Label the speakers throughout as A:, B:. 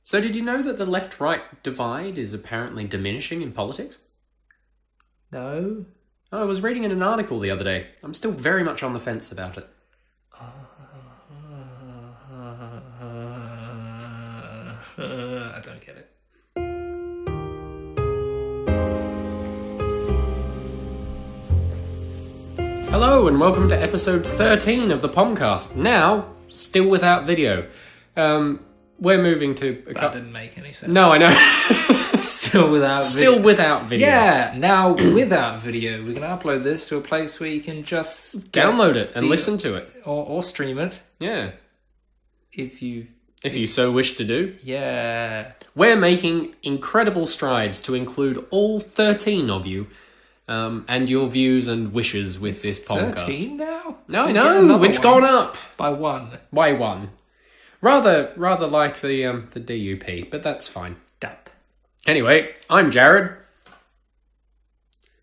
A: So did you know that the left-right divide is apparently diminishing in politics?
B: No.
A: Oh, I was reading in an article the other day. I'm still very much on the fence about it.
B: I don't get it.
A: Hello and welcome to episode 13 of the Pomcast. Now, still without video. We're moving to...
B: That didn't make any sense.
A: No, I know.
B: Still without video.
A: Still without video.
B: Yeah, now without video. We can upload this to a place where you can just...
A: Download it and listen to it.
B: Or stream it.
A: Yeah.
B: If you
A: so wish to do.
B: Yeah.
A: We're making incredible strides to include all 13 of you and your views and wishes with this podcast.
B: 13 now?
A: No, I know. It's gone up.
B: By one.
A: By one. Rather like the DUP, but that's fine.
B: Dup.
A: Anyway, I'm Jared.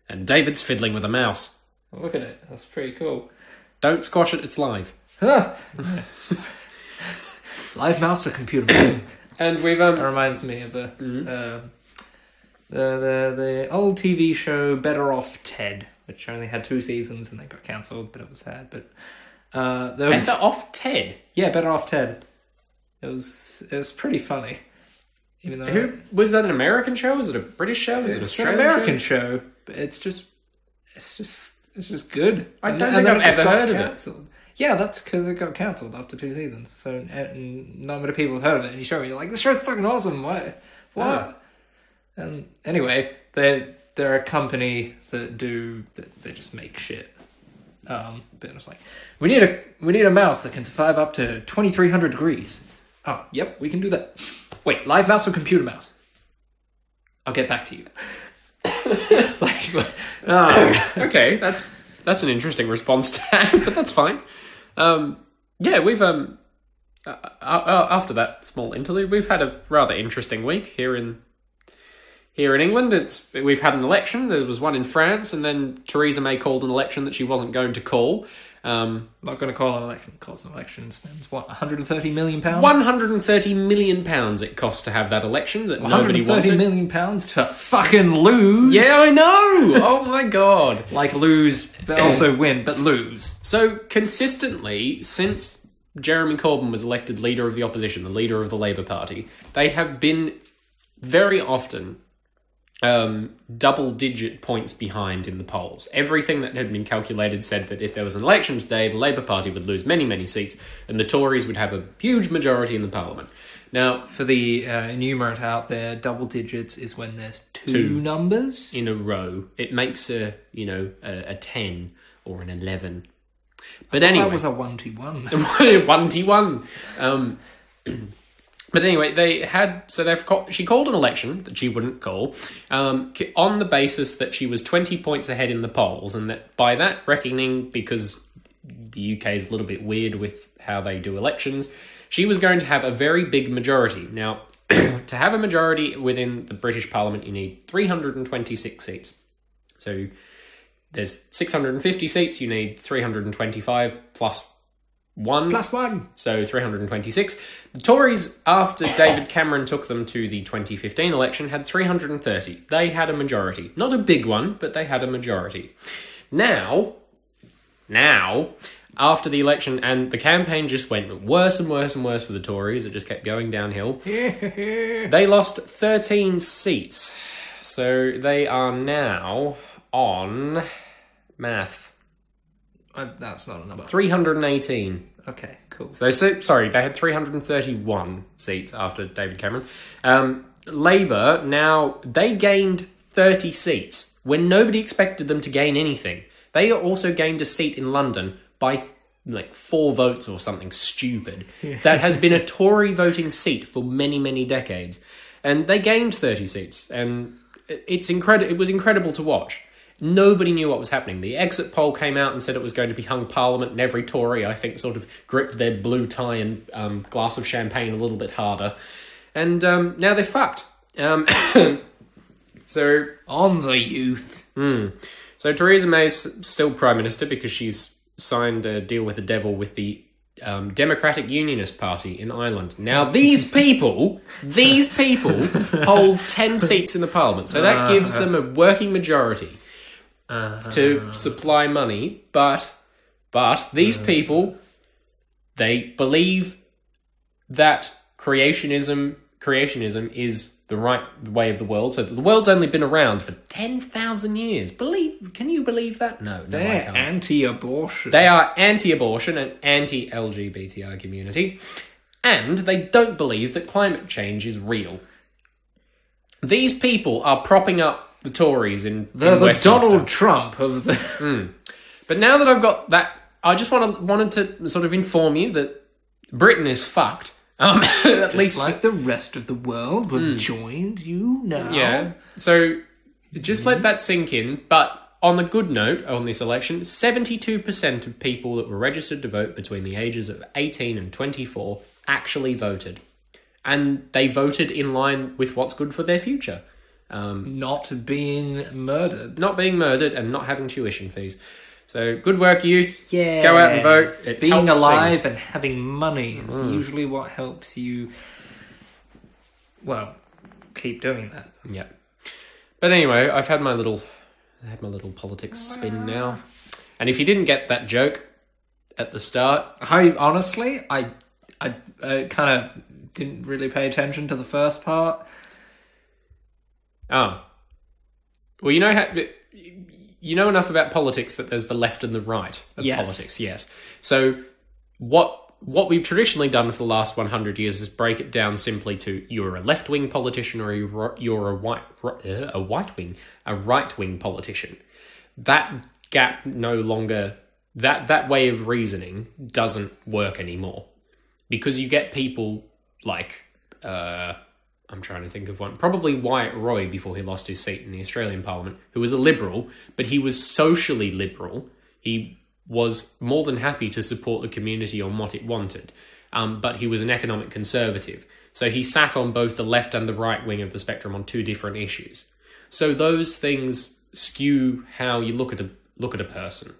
A: And David's fiddling with a mouse.
B: Look at it. That's pretty cool.
A: Don't squash it, it's live.
B: Huh. Live mouse or computer mouse?
A: And we've
B: That reminds me of the old TV show Better Off Ted, which only had 2 seasons and they got cancelled, but it was sad. But
A: Better Off Ted?
B: Yeah, Better Off Ted. It was pretty funny. Even though
A: was that an American show? Was it a British show? Was it
B: it's
A: Australian
B: an American show? But it's just good.
A: I don't think I've ever heard of it.
B: Yeah, that's because it got cancelled after 2 seasons. So not many people have heard of it. And you show me, you're like, this show's fucking awesome. What? And anyway, they're a company that they just make shit. But it's like, we need a mouse that can survive up to 2,300 degrees. Oh, yep, we can do that. Wait, live mouse or computer mouse? I'll get back to you. It's like,
A: okay, that's an interesting response to have, but that's fine. Yeah, we've after that small interlude, we've had a rather interesting week here in England. We've had an election. There was one in France, and then Theresa May called an election that she wasn't going to call.
B: Not going to call an election. Calls an election. Spends what, 130 million pounds?
A: 130 million pounds it cost to have that election that nobody wanted.
B: 130 million pounds to fucking lose.
A: Yeah, I know. Oh my god.
B: Like lose, but also win, but lose.
A: So consistently since Jeremy Corbyn was elected leader of the opposition, the leader of the Labour Party, they have been very often double-digit points behind in the polls. Everything that had been calculated said that if there was an election today, the Labour Party would lose many, many seats, and the Tories would have a huge majority in the Parliament. Now,
B: for the enumerate out there, double digits is when there's two numbers
A: in a row. It makes a 10 or an 11. But anyway,
B: that was a 1-1.
A: 1-1. But anyway, she called an election that she wouldn't call on the basis that she was 20 points ahead in the polls, and that by that reckoning, because the UK is a little bit weird with how they do elections, she was going to have a very big majority. Now, to have a majority within the British Parliament, you need 326 seats. So there's 650 seats, you need 325 plus 1.
B: Plus 1.
A: So 326. The Tories, after David Cameron took them to the 2015 election, had 330. They had a majority. Not a big one, but they had a majority. Now, after the election, and the campaign just went worse and worse and worse for the Tories, it just kept going downhill. They lost 13 seats. So they are now on math.
B: That's not a number.
A: 318.
B: Okay, cool.
A: So they had 331 seats after David Cameron. Labour, now, they gained 30 seats when nobody expected them to gain anything. They also gained a seat in London by 4 votes or something stupid. That has been a Tory voting seat for many, many decades. And they gained 30 seats. And it was incredible to watch. Nobody knew what was happening. The exit poll came out and said it was going to be hung Parliament, and every Tory, I think, sort of gripped their blue tie and glass of champagne a little bit harder. And now they're fucked. So
B: on the youth.
A: So Theresa May's still Prime Minister because she's signed a deal with the devil with the Democratic Unionist Party in Ireland. Now, these people hold 10 seats in the parliament, so that gives them a working majority to supply money. But these people, they believe that creationism is the right way of the world. So the world's only been around for 10,000 years. Can you believe that? No, I
B: They're
A: can't.
B: anti-abortion.
A: They are anti-abortion and anti-LGBTI community, and they don't believe that climate change is real. These people are propping up the Tories in
B: They're the
A: Westminster.
B: Donald Trump of the...
A: But now that I've got that, I just wanted to sort of inform you that Britain is fucked. At least
B: like the rest of the world, we've joined you now.
A: Yeah. So just let that sink in. But on the good note on this election, 72% of people that were registered to vote between the ages of 18 and 24 actually voted. And they voted in line with what's good for their future.
B: Not being murdered.
A: Not being murdered and not having tuition fees. So, good work, youth.
B: Yeah.
A: Go out and vote. It
B: Being
A: helps
B: alive
A: things.
B: and having money is usually what helps you, well, keep doing that.
A: Yeah. But anyway, I had my little politics spin now. And if you didn't get that joke at the start...
B: I honestly kind of didn't really pay attention to the first part.
A: Oh. Well, you know how... You know enough about politics that there's the left and the right of politics, yes. So what we've traditionally done for the last 100 years is break it down simply to you're a left-wing politician or you're a right-wing politician. That gap no longer... That way of reasoning doesn't work anymore. Because you get people like... I'm trying to think of one. Probably Wyatt Roy before he lost his seat in the Australian Parliament, who was a Liberal, but he was socially liberal. He was more than happy to support the community on what it wanted, but he was an economic conservative. So he sat on both the left and the right wing of the spectrum on two different issues. So those things skew how you look at a person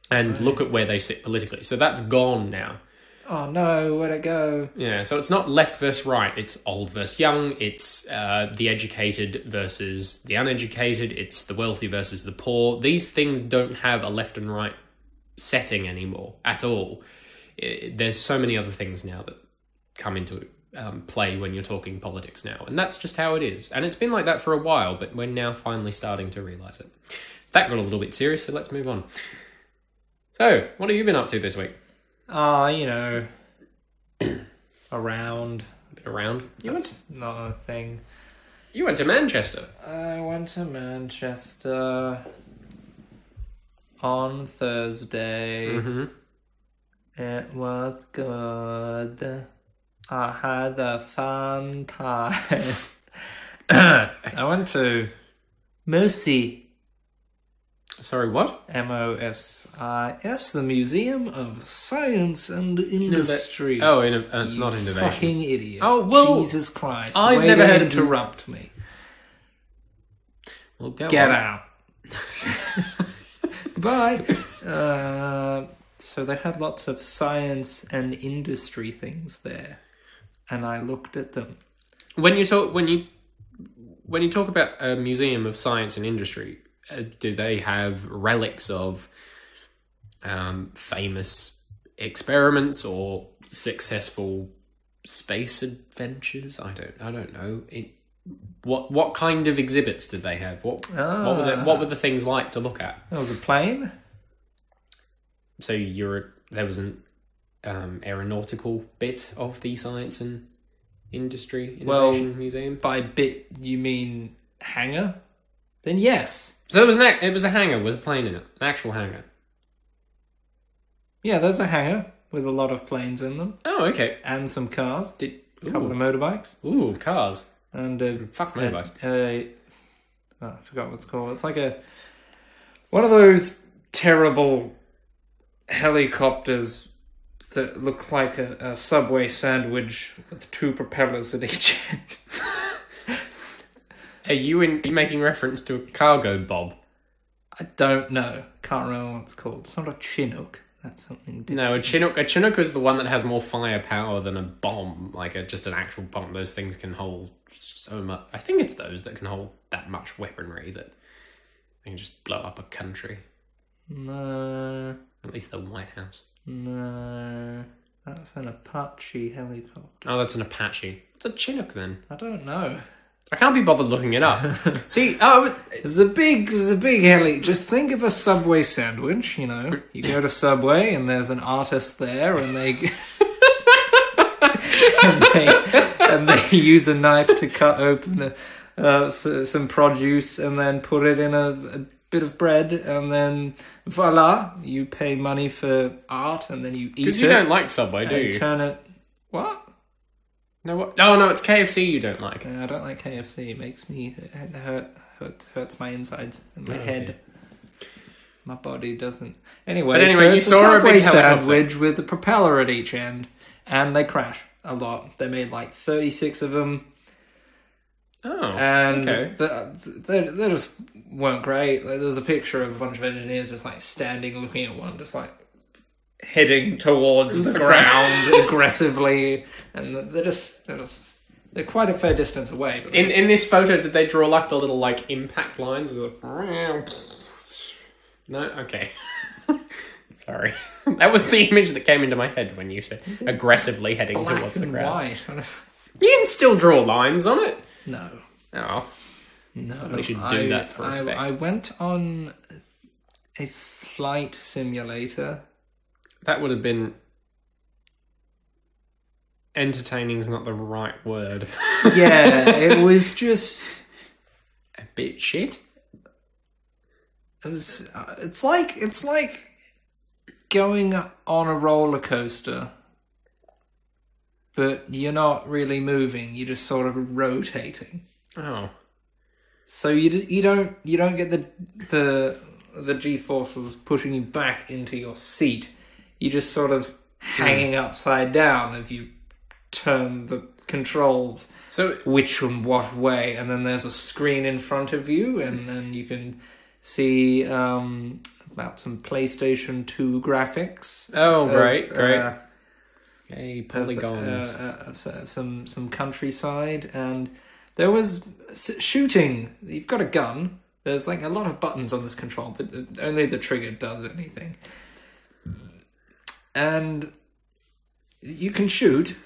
A: and look at where they sit politically. So that's gone now.
B: Oh no, where'd it go?
A: Yeah, so it's not left versus right, it's old versus young, it's the educated versus the uneducated, it's the wealthy versus the poor. These things don't have a left and right setting anymore, at all. There's so many other things now that come into play when you're talking politics now, and that's just how it is. And it's been like that for a while, but we're now finally starting to realise it. That got a little bit serious, so let's move on. So, what have you been up to this week?
B: You know, around.
A: A bit around.
B: That's not a thing.
A: You went to Manchester.
B: I went to Manchester on Thursday.
A: Mm-hmm.
B: It was good. I had a fun time. I went to Mosi.
A: Sorry, what?
B: MOSIS, the Museum of Science and Industry.
A: It's not innovation.
B: Fucking idiot.
A: Oh, well,
B: Jesus Christ.
A: I've
B: Way
A: never
B: to
A: heard of-
B: interrupt me.
A: Well,
B: Get
A: on.
B: out. Bye. So they had lots of science and industry things there, and I looked at them.
A: When you talk about a museum of science and industry, do they have relics of famous experiments or successful space adventures? I don't know. What kind of exhibits did they have? What were the things like to look at?
B: There was a plane.
A: So there was an aeronautical bit of the Science and Industry Innovation Museum.
B: By bit you mean hangar? Then yes.
A: So it was a hangar with a plane in it, an actual hangar.
B: Yeah, there's a hangar with a lot of planes in them.
A: Oh, okay.
B: And some cars. A couple of motorbikes.
A: Ooh, cars.
B: And
A: Fuck motorbikes.
B: I forgot what it's called. It's like one of those terrible helicopters that look like a Subway sandwich with two propellers at each end.
A: Are you making reference to a cargo bob?
B: I don't know. Can't remember what it's called. It's not a Chinook. That's something
A: No, a Chinook is the one that has more firepower than a bomb, like just an actual bomb. Those things can hold so much. I think it's those that can hold that much weaponry that they can just blow up a country.
B: No.
A: At least the White House.
B: No. That's an Apache helicopter.
A: Oh, that's an Apache. It's a Chinook then.
B: I don't know.
A: I can't be bothered looking it up. See,
B: There's a big heli. Just think of a Subway sandwich, you know. You go to Subway and there's an artist there and they and they use a knife to cut open some produce and then put it in a bit of bread, and then voila, you pay money for art and then you eat it.
A: Because you don't like Subway, do you?
B: Turn it... What?
A: No, what? Oh, no, it's KFC you don't like.
B: I don't like KFC. It makes me hurts my insides and my head. My body doesn't. Anyway,
A: But anyway,
B: so
A: you
B: it's
A: saw
B: a
A: a big
B: Subway
A: helicopter.
B: sandwich with a propeller at each end, and they crash a lot. They made like 36 of them,
A: Oh,
B: and
A: okay.
B: they just weren't great. Like, there's a picture of a bunch of engineers just like standing, looking at one, just like heading towards the ground aggressively, and they're quite a fair distance away. But
A: In this photo, did they draw like the little like impact lines? No? Okay. Sorry. That was the image that came into my head when you said aggressively heading
B: black
A: towards the
B: and
A: ground.
B: white.
A: You can still draw lines on it.
B: No.
A: Oh.
B: No,
A: Somebody should do that for effect.
B: I went on a flight simulator.
A: That would have been... Entertaining's not the right word.
B: Yeah, it was just...
A: A bit shit?
B: It was... It's like going on a roller coaster, but you're not really moving. You're just sort of rotating.
A: Oh.
B: So you don't get the G-forces pushing you back into your seat. You're just sort of hanging upside down if you turn the controls
A: So
B: which and what way, and then there's a screen in front of you, and then you can see about some PlayStation 2 graphics.
A: Oh, great. Hey, polygons.
B: Some countryside, and there was shooting. You've got a gun. There's like a lot of buttons on this control, but only the trigger does anything. And you can shoot,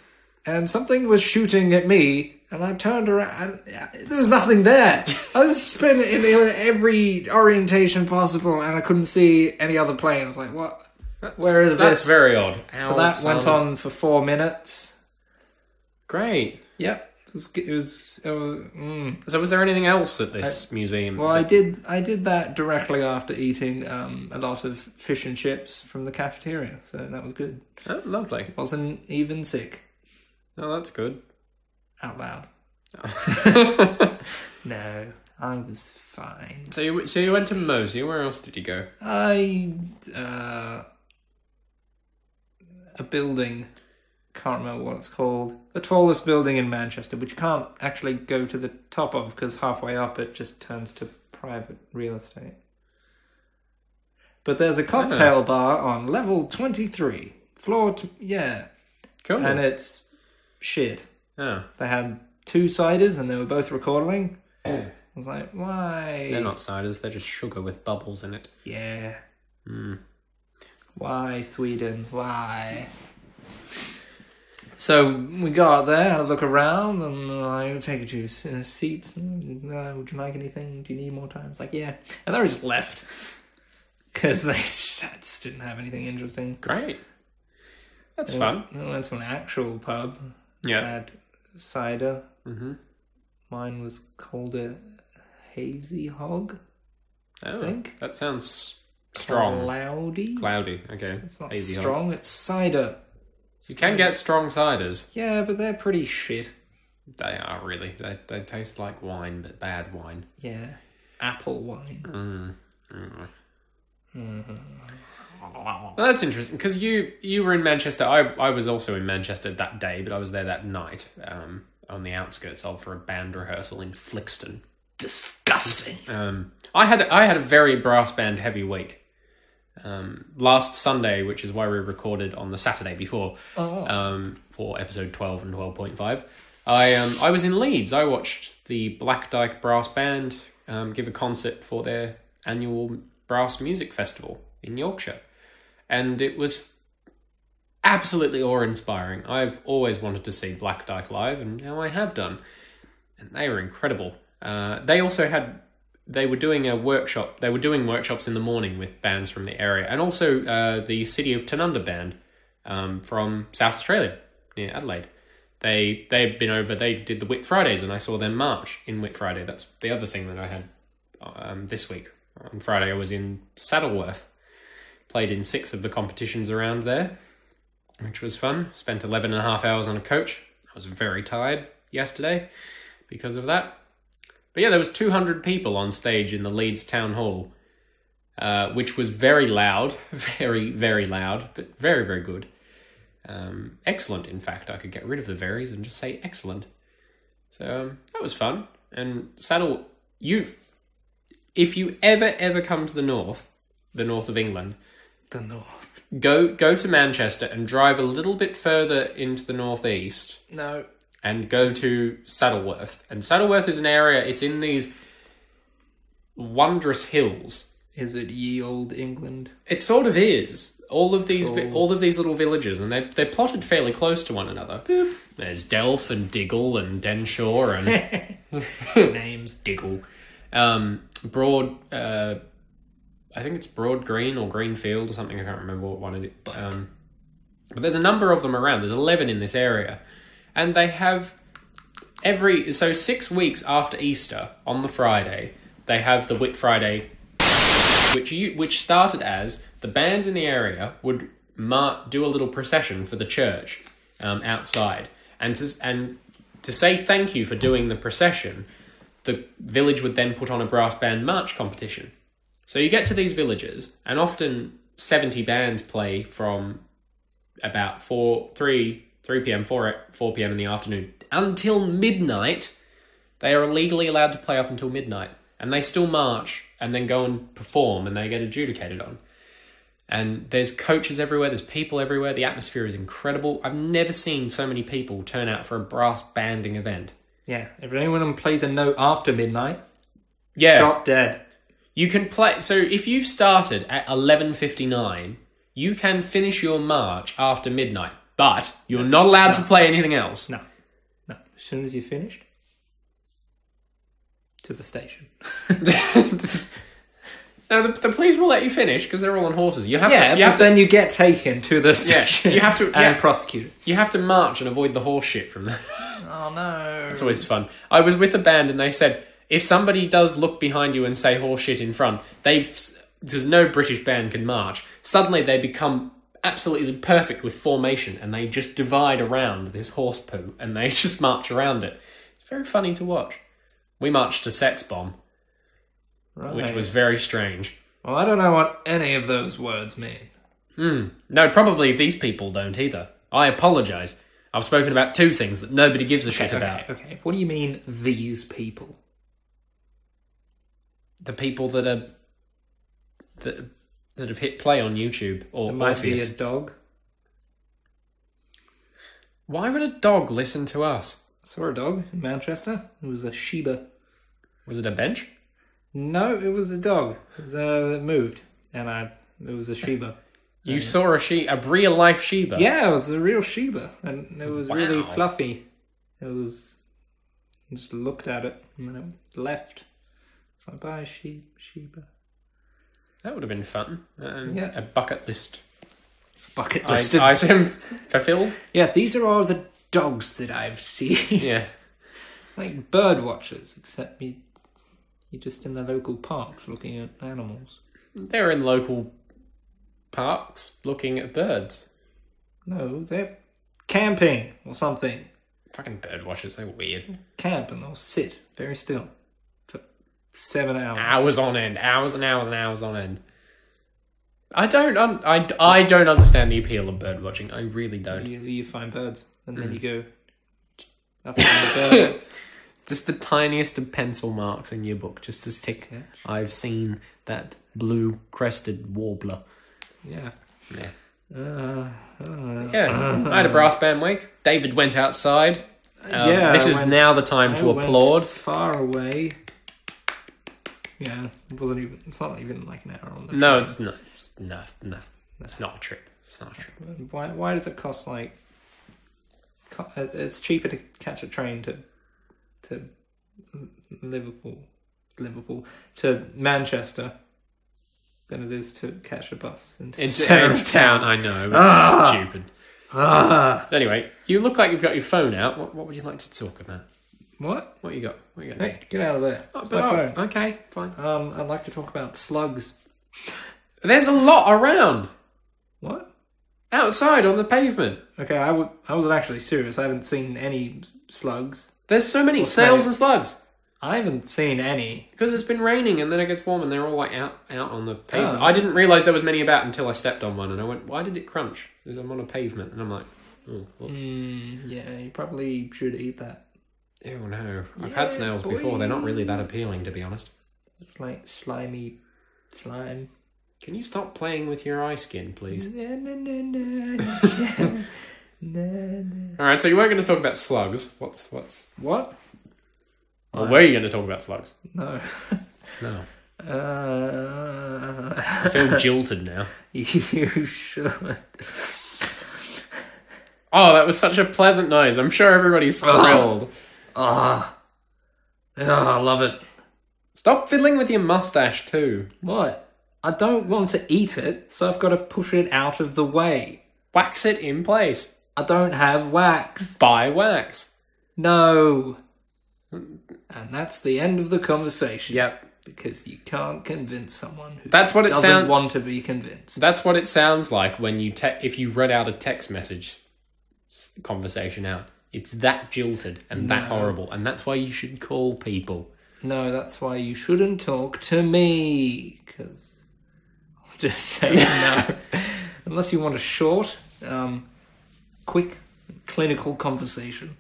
B: and something was shooting at me, and I turned around, and there was nothing there. I was spinning in every orientation possible, and I couldn't see any other plane. I was like, what? Where is this?
A: That's very odd.
B: So that went on for 4 minutes.
A: Great.
B: Yep. It was
A: So was there anything else at this museum?
B: Well, I did that directly after eating a lot of fish and chips from the cafeteria, so that was good.
A: Oh, lovely.
B: Wasn't even sick.
A: Oh, that's good.
B: Out loud.
A: Oh.
B: No, I was fine.
A: So you went to Mosey. Where else did you go?
B: A building. Can't remember what it's called. The tallest building in Manchester, which you can't actually go to the top of because halfway up it just turns to private real estate. But there's a cocktail bar on level 23. Yeah.
A: Cool.
B: And it's shit.
A: Oh.
B: They had 2 ciders and they were both recording. I was like, why?
A: They're not ciders, they're just sugar with bubbles in it.
B: Yeah.
A: Hmm.
B: Why, Sweden? Why? So we got there, had a look around, and I take you to seats. Would you like anything? Do you need more time? It's like, yeah. And then we just left. Because they just didn't have anything interesting.
A: Great. That's fun.
B: I went to an actual pub.
A: Yeah.
B: Had cider.
A: Mm-hmm.
B: Mine was called a Hazy Hog.
A: Oh,
B: I think.
A: that sounds strong.
B: Cloudy,
A: okay.
B: It's not
A: Hazy
B: strong,
A: hog.
B: it's cider.
A: You can get strong ciders.
B: Yeah, but they're pretty shit.
A: They are, really. They taste like wine, but bad wine.
B: Yeah. Apple wine.
A: Well, that's interesting, because you were in Manchester. I was also in Manchester that day, but I was there that night, on the outskirts for a band rehearsal in Flixton.
B: Disgusting.
A: I had a very brass band heavy week. Last Sunday, which is why we recorded on the Saturday before, for episode 12 and 12.5, I was in Leeds. I watched the Black Dyke Brass Band give a concert for their annual brass music festival in Yorkshire. And it was absolutely awe-inspiring. I've always wanted to see Black Dyke live, and now I have done. And they were incredible. They were doing a workshop. They were doing workshops in the morning with bands from the area, and also the City of Tanunda band from South Australia, near Adelaide. They've been over. They did the Whit Fridays, and I saw them march in Whit Friday. That's the other thing that I had this week. On Friday, I was in Saddleworth. Played in 6 of the competitions around there, which was fun. Spent 11 and a half hours on a coach. I was very tired yesterday because of that. But yeah, there was 200 people on stage in the Leeds Town Hall, which was very loud, very, very loud, but very, very good. Excellent, in fact. I could get rid of the veries and just say excellent. So that was fun. And if you ever come to the north of England,
B: the north,
A: go to Manchester and drive a little bit further into the northeast.
B: No.
A: And go to Saddleworth. And Saddleworth is an area, it's in these wondrous hills.
B: Is it ye old England?
A: It sort of is. All of these little villages, and they're plotted fairly close to one another. Boop. There's Delph and Diggle and Denshaw and
B: names.
A: Diggle. I think it's Broad Green or Greenfield or something. I can't remember what one it is. But there's a number of them around. There's 11 in this area. And they have 6 weeks after Easter, on the Friday, they have the Whit Friday, which started as the bands in the area would do a little procession for the church outside. And to say thank you for doing the procession, the village would then put on a brass band march competition. So you get to these villages, and often 70 bands play from about 3 p.m., 4 p.m. in the afternoon, until midnight. They are legally allowed to play up until midnight, and they still march and then go and perform, and they get adjudicated on. And there's coaches everywhere, there's people everywhere, the atmosphere is incredible. I've never seen so many people turn out for a brass banding event.
B: Yeah, if anyone plays a note after midnight,
A: yeah,
B: shot dead.
A: You can play, so if you've started at 11:59, you can finish your march after midnight. But you're not allowed to play anything else.
B: No. As soon as you're finished, to the station.
A: Now, the police will let you finish because they're all on horses.
B: Then you get taken to the station.
A: You have to
B: and prosecuted.
A: You have to march and avoid the horse shit from there.
B: Oh no!
A: It's always fun. I was with a band and they said if somebody does look behind you and say horse shit in front, because no British band can march. Suddenly they become absolutely perfect with formation, and they just divide around this horse poo and they just march around it. It's very funny to watch. We marched to Sex Bomb, which was very strange.
B: Well, I don't know what any of those words mean.
A: No, probably these people don't either. I apologise. I've spoken about 2 things that nobody gives a shit about.
B: Okay, what do you mean, these people?
A: The people that have hit play on YouTube or
B: It might
A: Orpheus.
B: be a dog.
A: Why would a dog listen to us?
B: I saw a dog in Manchester. It was a Shiba.
A: Was it a bench?
B: No, it was a dog. It moved, and it was a Shiba.
A: You saw a real-life Shiba?
B: Yeah, it was a real Shiba, and it was really fluffy. I just looked at it, and then it left. It's like, bye, Shiba.
A: That would have been fun.
B: Yeah.
A: A bucket list.
B: Bucket list.
A: Item fulfilled?
B: Yes, these are all the dogs that I've seen.
A: Yeah.
B: Like bird watchers, except you're just in the local parks looking at animals.
A: They're in local parks looking at birds.
B: No, they're camping or something.
A: Fucking bird watchers, they're weird.
B: Camp and they'll sit very still for 7 hours.
A: Hours on end. Hours and hours and hours on end. I don't understand the appeal of bird watching. I really don't.
B: You find birds and then you go up on the bird.
A: Just the tiniest of pencil marks in your book, just as tick. I've seen that blue-crested warbler.
B: Yeah.
A: Yeah. I had a brass band week. David went outside. This is now the time to applaud.
B: Far away. Yeah, it's not even like an hour on the
A: No,
B: train.
A: it's not. No. It's not a trip. It's not a trip.
B: Why does it cost like... It's cheaper to catch a train to Liverpool to Manchester than it is to catch a bus into
A: town. I know, it's stupid. Anyway, you look like you've got your phone out. What would you like to talk about?
B: What?
A: What you got?
B: Hey, get out of there. It's my phone.
A: Okay, fine.
B: I'd like to talk about slugs.
A: There's a lot around.
B: What?
A: Outside on the pavement.
B: Okay, I wasn't actually serious. I haven't seen any slugs.
A: There's so many snails and slugs.
B: I haven't seen any.
A: Because it's been raining and then it gets warm and they're all like out on the pavement.
B: Oh.
A: I didn't realise there was many about until I stepped on one and I went, why did it crunch? I'm on a pavement and I'm like, oh, whoops.
B: Yeah, you probably should eat that.
A: Oh no. I've had snails before. They're not really that appealing, to be honest.
B: It's like slimy slime.
A: Can you stop playing with your eye skin, please? Alright, so you weren't going to talk about slugs. What's...
B: What?
A: Or were you going to talk about slugs?
B: No.
A: No. I feel jilted now.
B: You should.
A: Oh, that was such a pleasant noise. I'm sure everybody's thrilled.
B: I love it.
A: Stop fiddling with your mustache too.
B: What? I don't want to eat it, so I've got to push it out of the way.
A: Wax it in place.
B: I don't have wax.
A: Buy wax.
B: No. And that's the end of the conversation.
A: Yep.
B: Because you can't convince someone who
A: doesn't
B: want to be convinced.
A: That's what it sounds like when you if you read out a text message conversation out. It's that jilted and that horrible, and that's why you should call people.
B: No, that's why you shouldn't talk to me. Because I'll just say no. Unless you want a short, quick, clinical conversation.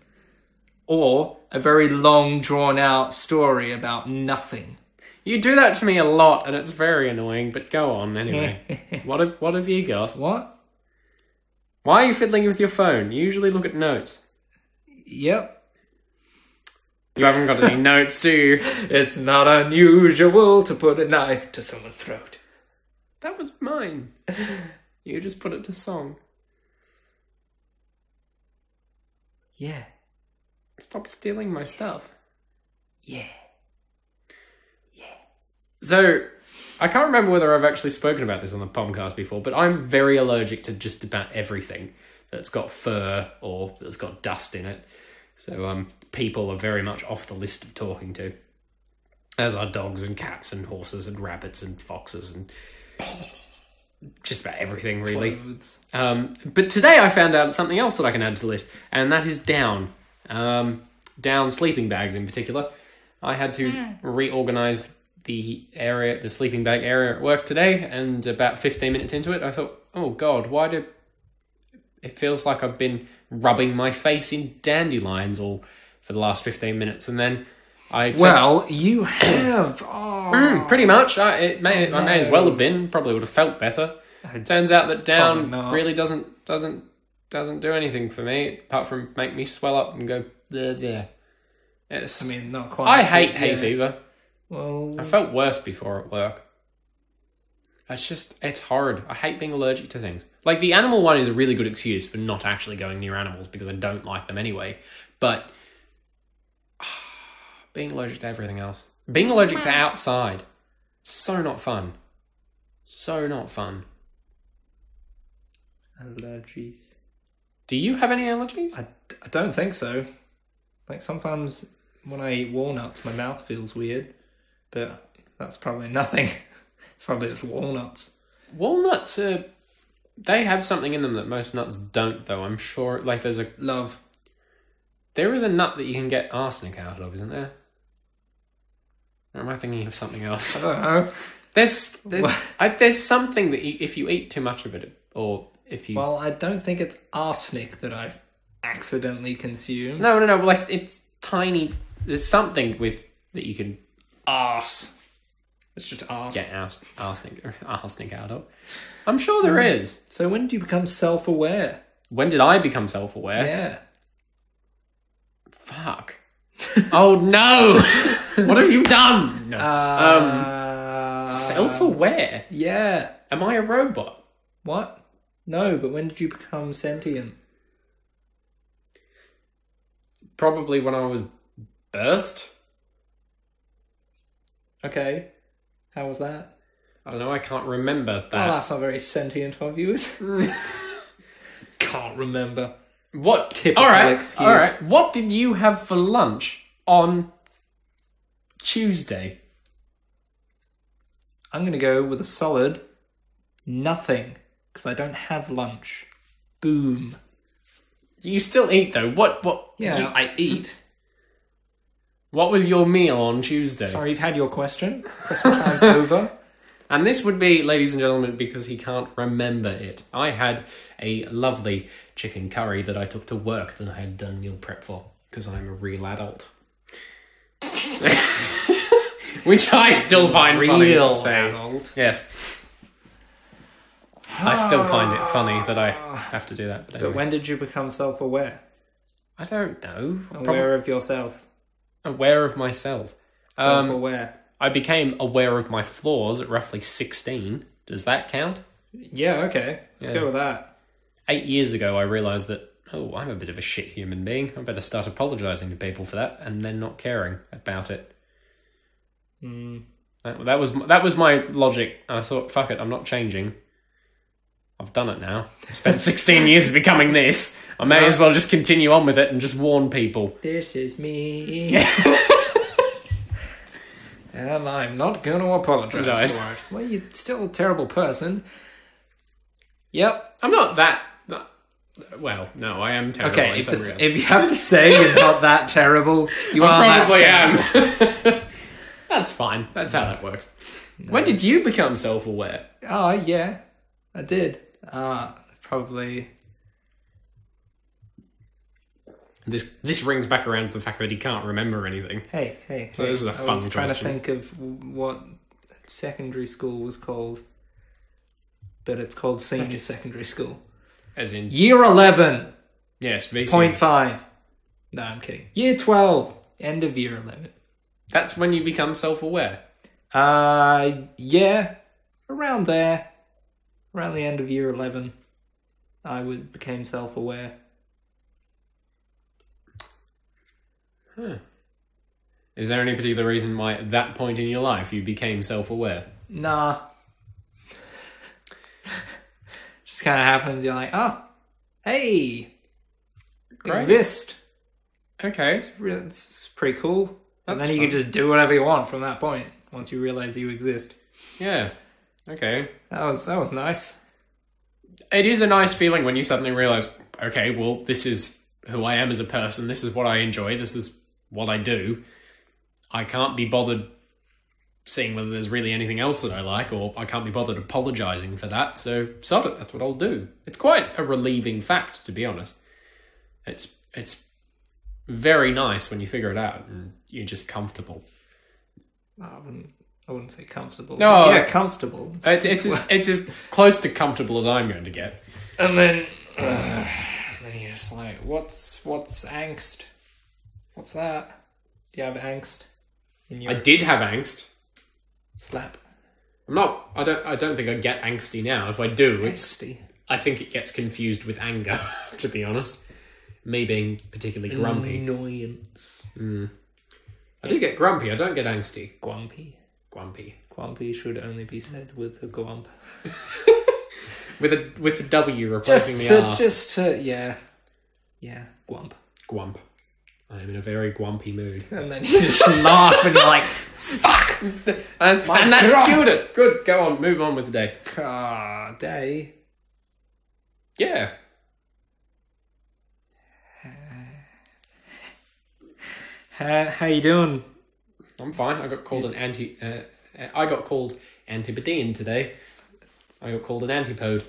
B: Or a very long, drawn-out story about nothing.
A: You do that to me a lot, and it's very annoying, but go on anyway. What have you got?
B: What?
A: Why are you fiddling with your phone? You usually look at notes.
B: Yep.
A: You haven't got any notes, do you?
B: It's not unusual to put a knife to someone's throat.
A: That was mine. You just put it to song.
B: Yeah.
A: Stop stealing my stuff.
B: Yeah.
A: So, I can't remember whether I've actually spoken about this on the Pomcast before, but I'm very allergic to just about everything that's got fur or that's got dust in it. So, people are very much off the list of talking to. As are dogs and cats and horses and rabbits and foxes and just about everything, really.
B: Clothes.
A: But today I found out something else that I can add to the list, and that is down. Down sleeping bags in particular. I had to reorganise the sleeping bag area at work today, and about 15 minutes into it, I thought, oh God, it feels like I've been rubbing my face in dandelions all for the last 15 minutes, and then
B: you have.
A: Pretty much. I may as well have been. Probably would have felt better. Turns out that down really doesn't do anything for me apart from make me swell up and go there.
B: Not quite.
A: I hate hay fever.
B: Well,
A: I felt worse before at work. It's horrid. I hate being allergic to things. Like, the animal one is a really good excuse for not actually going near animals because I don't like them anyway. But being allergic to everything else. Being allergic to outside. So not fun. So not fun.
B: Allergies.
A: Do you have any allergies?
B: I don't think so. Like, sometimes when I eat walnuts, my mouth feels weird. But that's probably nothing. It's probably just walnuts.
A: Walnuts, they have something in them that most nuts don't, though. I'm sure, like, there is a nut that you can get arsenic out of, isn't there? Or am I thinking of something else?
B: I don't know.
A: There's something that if you eat too much of it, or if you...
B: Well, I don't think it's arsenic that I've accidentally consumed.
A: No, like, it's tiny... There's something that you can...
B: It's just arse.
A: get arsenic out of. I'm sure there is.
B: So when did you become self-aware?
A: When did I become self-aware?
B: Yeah.
A: Fuck. Oh no! What have you done? No. Self-aware?
B: Yeah.
A: Am I a robot?
B: What? No, but when did you become sentient?
A: Probably when I was birthed.
B: Okay. How was that?
A: I don't know, I can't remember that.
B: Well, that's not very sentient of you. Can't remember.
A: What?
B: Typical excuse.
A: All right. What did you have for lunch on Tuesday?
B: I'm going to go with a solid nothing, because I don't have lunch. Boom.
A: You still eat though. What?
B: Yeah, I eat.
A: What was your meal on Tuesday?
B: Sorry, you've had your question. Question time's over.
A: And this would be, ladies and gentlemen, because he can't remember it. I had a lovely chicken curry that I took to work that I had done meal prep for, because I'm a real adult. Which I still find funny to say.
B: Adult.
A: Yes. I still find it funny that I have to do that. But, anyway.
B: But when did you become self-aware?
A: I don't know.
B: Aware of yourself.
A: Aware of myself.
B: Self-aware.
A: I became aware of my flaws at roughly 16. Does that count?
B: Yeah, okay. Let's go with that.
A: 8 years ago, I realised that, I'm a bit of a shit human being. I better start apologising to people for that and then not caring about it. That was my logic. I thought, fuck it, I'm not changing. I've done it now. I've spent 16 years becoming this. I may as well just continue on with it and just warn people.
B: This is me. And I'm not going to apologise for it. Well, you're still a terrible person. Yep.
A: I'm not that... Well, no, I am terrible.
B: Okay, if you have to say you're not that terrible, you are
A: probably
B: that
A: am. That's fine. That's how that works. No. When did you become self-aware?
B: Oh, yeah. I did. Probably...
A: This rings back around to the fact that he can't remember anything.
B: Hey.
A: So this is a fun question.
B: I was trying to think of what secondary school was called. But it's called senior secondary school.
A: As in...
B: Year 11.
A: Yes, VC.
B: 0.5. No, I'm kidding. Year 12. End of year 11.
A: That's when you become self-aware?
B: Yeah. Around there. Around the end of year 11. I became self-aware.
A: Huh. Is there any particular reason why at that point in your life you became self-aware?
B: Nah. Just kind of happens. You're like, hey,
A: great.
B: Exist.
A: Okay.
B: It's pretty cool. And then you can just do whatever you want from that point once you realise you exist.
A: Yeah. Okay.
B: That was nice.
A: It is a nice feeling when you suddenly realise, okay, well, this is who I am as a person. This is what I enjoy. This is what I do. I can't be bothered seeing whether there's really anything else that I like, or I can't be bothered apologising for that, so sod it, that's what I'll do. It's quite a relieving fact, to be honest. It's very nice when you figure it out and you're just comfortable.
B: I wouldn't say comfortable.
A: No,
B: yeah, comfortable.
A: It's as close to comfortable as I'm going to get.
B: And then you're just like, what's angst? What's that? Do you have angst?
A: I did have angst.
B: Slap.
A: I don't think I get angsty now. If I do,
B: angsty.
A: I think it gets confused with anger, to be honest. Me being particularly grumpy.
B: Annoyance.
A: I do get grumpy, I don't get angsty.
B: Grumpy. Grumpy should only be said with a gwump.
A: with the W replacing the R.
B: Yeah, gwump.
A: Gwump. I am in a very gwampy mood.
B: And then you just laugh and you're like, fuck!
A: And that's cued it. Good, go on, move on with the day.
B: Day?
A: Yeah.
B: How you doing?
A: I'm fine. I got called antipodian today. I got called an antipode.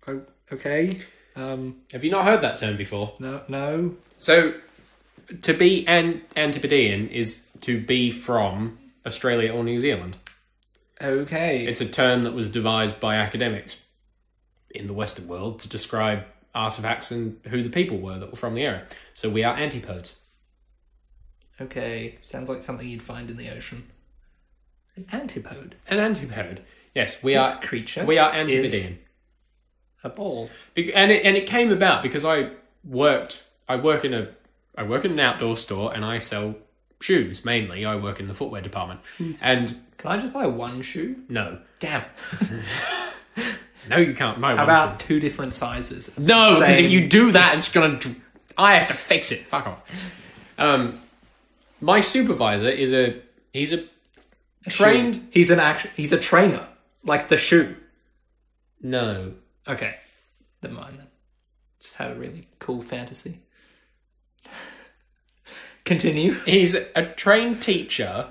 B: Oh, okay.
A: Have you not heard that term before?
B: No. So,
A: to be an antipodian is to be from Australia or New Zealand.
B: Okay.
A: It's a term that was devised by academics in the Western world to describe artifacts and who the people were that were from the area. So we are antipodes.
B: Okay. Sounds like something you'd find in the ocean. An antipode?
A: An antipode. Yes, we
B: This
A: are.
B: creature
A: We are
B: is
A: antipodean.
B: a ball.
A: And it came about because I work in an outdoor store and I sell shoes mainly. I work in the footwear department. And
B: Can I just buy one shoe?
A: no.
B: Damn.
A: No, you can't buy
B: How
A: one
B: about two different sizes?
A: shoe. No, because
B: Same-
A: if you do that, it's gonna. I have to fix it. Fuck off. My supervisor he's a trained.
B: Shoe. He's a trainer. Like the shoe.
A: No.
B: Okay. Never mind then. Just had a really cool fantasy. Continue.
A: He's a trained teacher.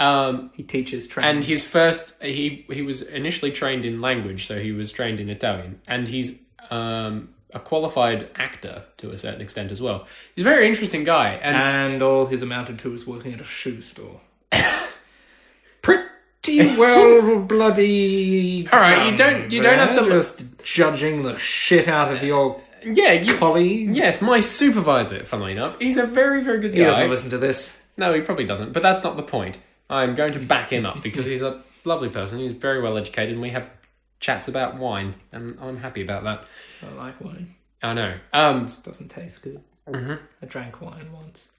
B: He teaches trains.
A: And his first, he was initially trained in language, so he was trained in Italian. And he's a qualified actor to a certain extent as well. He's a very interesting guy.
B: And all his amounted to was working at a shoe store. Pretty well bloody.
A: All right, you don't have to
B: just judging the shit out of your colleagues.
A: Yes, my supervisor, funnily enough, he's a very, very good guy.
B: He doesn't listen to this.
A: No, he probably doesn't, but that's not the point. I'm going to back him up because he's a lovely person. He's very well educated, and we have chats about wine, and I'm happy about that.
B: I like wine.
A: I know.
B: It doesn't taste good.
A: Mm-hmm.
B: I drank wine once.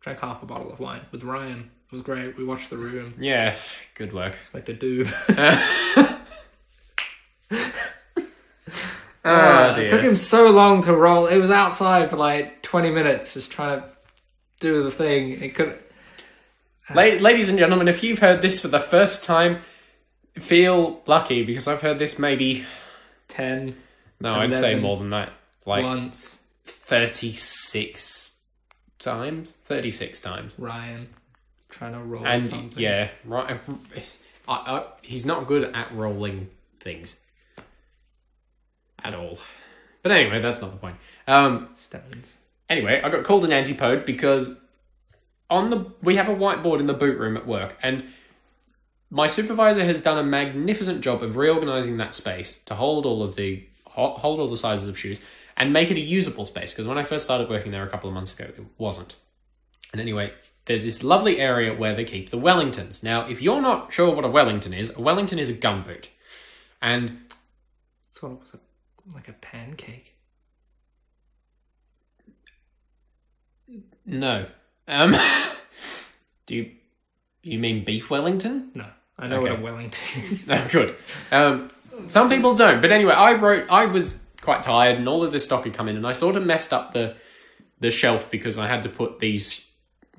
B: Drank half a bottle of wine with Ryan. It was great. We watched The Room.
A: Yeah, good work.
B: Expect a do.
A: Dear.
B: It took him so long to roll. It was outside for like 20 minutes just trying to do the thing. It could.
A: Ladies and gentlemen, if you've heard this for the first time, feel lucky because I've heard this maybe
B: 10.
A: No, I'd say more than that. Like
B: once.
A: 36 times. 36 times.
B: Ryan trying to roll
A: And
B: something.
A: yeah, right. He's not good at rolling things at all. But anyway, that's not the point.
B: Stones.
A: Anyway, I got called an antipode because we have a whiteboard in the boot room at work, and my supervisor has done a magnificent job of reorganizing that space to hold all the sizes of shoes and make it a usable space. Because when I first started working there a couple of months ago, it wasn't. And anyway, there's this lovely area where they keep the Wellingtons. Now, if you're not sure what a Wellington is a gumboot. And
B: I thought it was like a pancake.
A: no. Do you mean beef Wellington?
B: No, I know what a Wellington is.
A: No, good. Some people don't. But anyway, I was quite tired and all of this stock had come in and I sort of messed up the shelf because I had to put these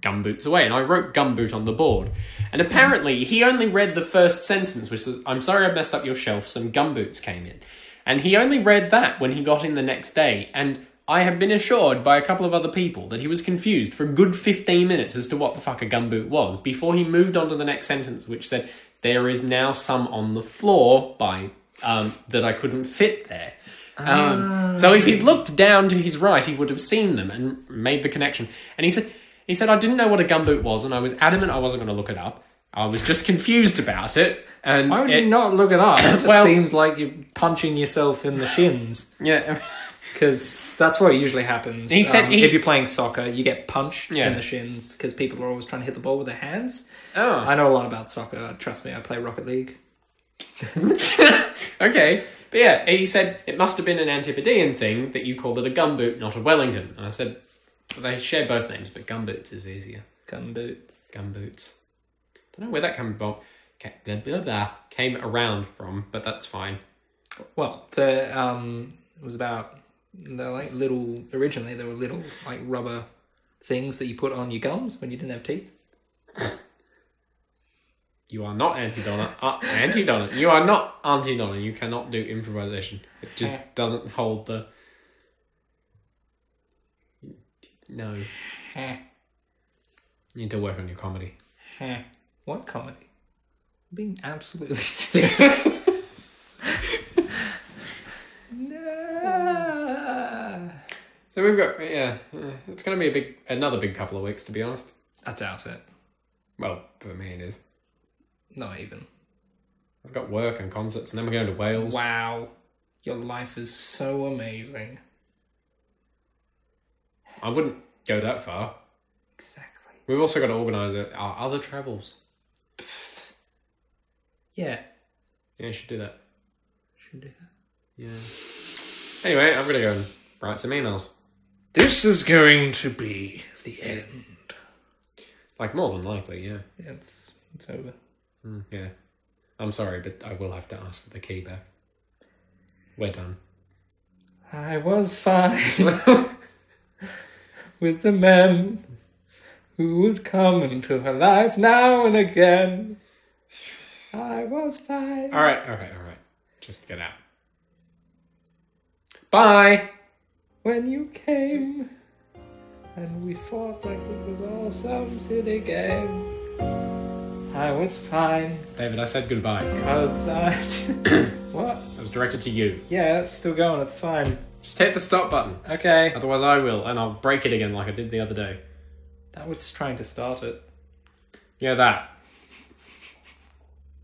A: gumboots away. And I wrote gumboot on the board. And apparently he only read the first sentence, which says, "I'm sorry I messed up your shelf. Some gumboots came in." And he only read that when he got in the next day. And I have been assured by a couple of other people that he was confused for a good 15 minutes as to what the fuck a gumboot was before he moved on to the next sentence, which said, "There is now some on the floor that I couldn't fit there." So if he'd looked down to his right, he would have seen them and made the connection. And he said, "I didn't know what a gumboot was, and I was adamant I wasn't going to look it up. I was just confused about it." And
B: why would you not look it up? It just seems like you're punching yourself in the shins.
A: Yeah.
B: Because that's what usually happens.
A: He said
B: if you're playing soccer, you get punched in the shins because people are always trying to hit the ball with their hands.
A: Oh.
B: I know a lot about soccer. Trust me, I play Rocket League.
A: Okay. But yeah, he said it must have been an Antipodean thing that you called it a gumboot, not a Wellington. And I said, they share both names, but gumboots is easier.
B: Gumboots.
A: Don't know where that came around from, but that's fine.
B: Well, it was about, they're like little, originally there were little like rubber things that you put on your gums when you didn't have teeth.
A: You are not Auntie Donna. Auntie Donna. You are not Auntie Donna. You cannot do improvisation. It just doesn't hold the... No. You need to work on your comedy.
B: What comedy? I'm being absolutely serious. No.
A: So we've got... Yeah. It's going to be another big couple of weeks, to be honest.
B: I doubt it.
A: Well, for me it is.
B: Not even.
A: I've got work and concerts, and then we're going to Wales.
B: Wow. Your life is so amazing.
A: I wouldn't go that far.
B: Exactly.
A: We've also got to organise our other travels.
B: Yeah.
A: Yeah, you should do that.
B: Should do that.
A: Yeah. Anyway, I'm going to go and write some emails.
B: This is going to be the end.
A: Like, more than likely, yeah.
B: Yeah, it's over.
A: Yeah. I'm sorry, but I will have to ask for the key back. We're done.
B: I was fine with the men who would come into her life now and again. I was fine.
A: All right. Just get out. Bye!
B: When you came, and we fought like it was all some silly game. I was fine.
A: David, I said goodbye.
B: Because I... What?
A: It was directed to you.
B: Yeah, it's still going, it's fine.
A: Just hit the stop button.
B: Okay.
A: Otherwise I will, and I'll break it again like I did the other day.
B: That was trying to start it.
A: Yeah, that.